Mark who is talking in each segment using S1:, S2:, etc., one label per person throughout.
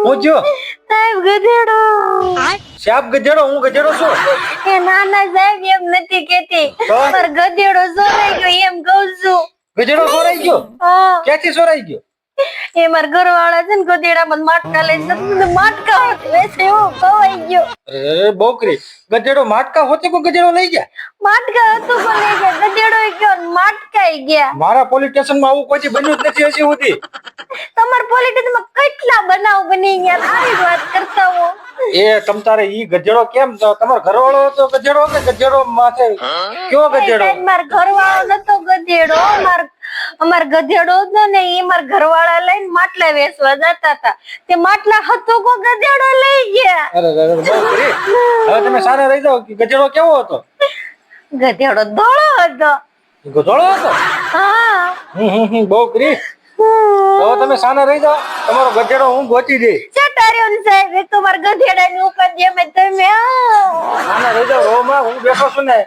S1: હું જો
S2: સાહેબ ગધેડો.
S1: શાપ ગધેડો, હું ગધેડો છું.
S2: એ નાના સાહેબ એમ નથી કેતી,
S1: તો?
S2: પર ગધેડો ચોરાઈ ગયો એમ કહું છું.
S1: ગધેડો ચોરાઈ ગયો?
S2: હા,
S1: ક્યાંથી ચોરાઈ ગયો?
S2: એ મારા ઘરવાળા છે ને ગધેડામાં માટકા લઈ જતો, માટકા વેસે એવું ખવાઈ ગયો.
S1: અરે બોકરી, ગધેડો માટકા હોતે કો ગધેડો લઈ ગયા?
S2: માટકા હતું પણ લઈ ગયા, ગધેડો ગયો ને માટકાઈ ગયા.
S1: મારા પોલીસ સ્ટેશન માં આવું કોઈ બન્યું જ નથી હજી સુધી.
S2: તમાર પોલિટિક્સમાં કેટલા બનાવ બની ગયા, આવી જ વાત કરતા હો.
S1: એ તમ તારે ઈ ગધેડો કેમ તમારો ઘરવાળો હતો ગધેડો કે ગધેડો માથે કયો ગધેડો?
S2: સાહેબ, માર ઘરવાળો નતો ગધેડો, અમાર ગધેડો હતો ને ઈ માર ઘરવાળા લઈને માટલા વેચવા જતા હતા, તે માટલા હતો કો ગધેડો લઈ ગયા.
S1: અરે અરે બોકરી, હવે તમે સારા રહી જાઓ. ગધેડો કેવો હતો?
S2: ગધેડો ધોળો હતો.
S1: ગધેડો હતો?
S2: હા.
S1: બોકરી, હવે તમે સાના રહી જાઓ. તમારો ગધેડો હું ગોતી દઈશ.
S2: ચટાર્યો ને સાહેબ, એક તો મારા ગધેડાની ઉપાધિ અમે તમે
S1: સાના રહી જાઓ. રોમાં હું બેઠો છું ને.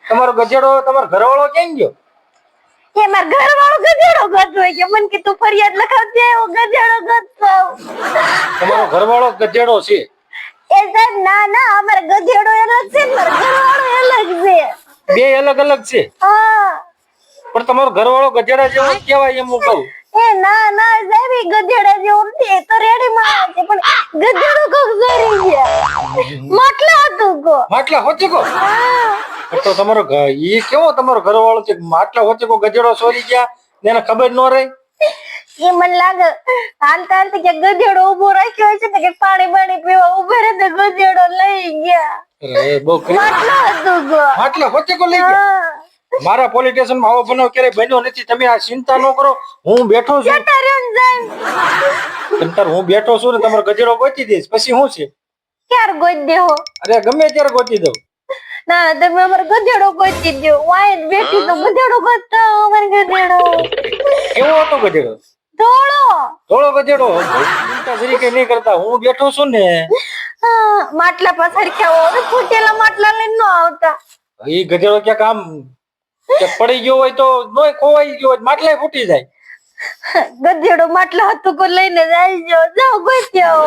S1: તમારો ગધેડો તમારો ઘરવાળો કેમ ગયો?
S2: એ માર ઘરવાળો ગધેડો ગધો કે મન કે તું ફરિયાદ લખાવજે, એવો ગધેડો ગધો.
S1: તમારો ઘરવાળો ગધેડો છે?
S2: એ સાહેબ ના ના, અમાર ગધેડો અલગ છે ને મારો ઘરવાળો અલગ છે.
S1: બે અલગ અલગ છે?
S2: હા.
S1: પણ તમારો ઘરવાળો ગધેડા જેવો જ કહેવાય એમ હું કહું.
S2: એ ના ના સાહેબ, ઈ ગધેડા જેવો નથી, તો રેડી માં છે પણ ગધેડો કોક ચોરી ગયા. માટલા હતું કો.
S1: માટલા હોચે કો?
S2: હા.
S1: તો તમારો ઈ કેવો તમારો ઘરવાળો છે? માટલા હોચે કો ગધેડો ચોરી ગયા ને એને ખબર ન રહી?
S2: એ મને લાગે હાલતા હાલતા કે ગધેડો ઉભો રાખ્યો છે ને કે પાણી બાણી પીવા ઉભો રહે તો ગધેડો લઈ ગયા.
S1: અરે બોકરી,
S2: માટલા હતું કો.
S1: માટલા હોચે કો લઈ ગયા?
S2: હા.
S1: મારા પોલીસ સ્ટેશન માં આવો બનાવ ક્યારેય બન્યો નથી. તમે આ ચિંતા ન કરો, હું બેઠો છું.
S2: ચટાર્યો ને સાહેબ.
S1: તમતાર હું બેઠો છું ને તમારો ગધેડો ગોતી દઈશ. પછી શું છે?
S2: ક્યારે ગોઈ દેહો?
S1: અરે ગમે ત્યારે ગોતી દઉં.
S2: ના તમે અમારો ગધેડો ગોતી દો. વાય જ બેઠી તો ગધેડો ગોતતા અમારો ગધેડો.
S1: કેવો હતો ગધેડો?
S2: ધોળો.
S1: થોડો ગધેડો. ચિંતા જરી કઈ નહીં કરતા, હું બેઠો છું ને.
S2: માટલા પાછળ ખાવો, ફૂટેલા માટલા લઈને ન આવતા.
S1: એ ગધેડો ક્યાંક આમ પડી ગયો હોય તો નોય ખોવાઈ ગયો હોય માટલાય ફૂટી જાય.
S2: ગધેડો માટલા હતું કો લઈને જાય જાઓ ગોત્યો.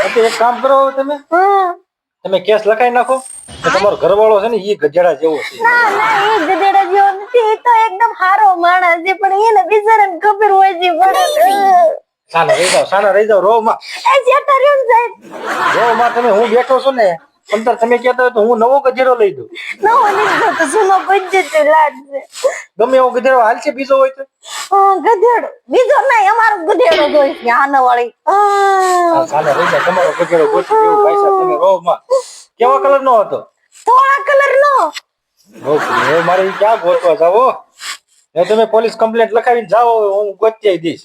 S1: અત્યારે એક કામ કરો તમે,
S2: હા.
S1: તમે કેસ લખાઈ નાખો કે તમારો ઘરવાળો છે ને એ ગધેડા જેવો છે.
S2: ના ના, એ ગધેડા જેવો નથી, એ તો એકદમ સારો માણસ છે, પણ એને બિચારાને ખબર હોય છે પણ
S1: સાના રહી જાઓ, સાના રહી જાઓ. રોમાં
S2: એ ચટાર્યો ને સાહેબ.
S1: રોમાં તમે હું બેઠો છું ને, અંતર તમે કહેતા હોય તો હું નવો ગધેડો લઈ દઉં.
S2: નવો લીધો તો સુનો ગજેટ લાડશે.
S1: ગમે એવો ગધેડો હાલ છે બીજો હોય તો?
S2: ગધેડો બીજો નહીં, અમારો ગધેડો જોઈ છે આના વાળી.
S1: સાના રહી જાઓ. તમારો ગધેડો ગોતી દેવો ભાઈ સાહેબ. તમે રોમાં કેવા કલર નો હતો?
S2: ધોળા કલર નો.
S1: હવે મારે ઈ ક્યાં ગોતવા જાવો? હવે તમે પોલીસ કમ્પ્લેન્ટ લખાવીને જાઓ, હું ગોતી દઈશ.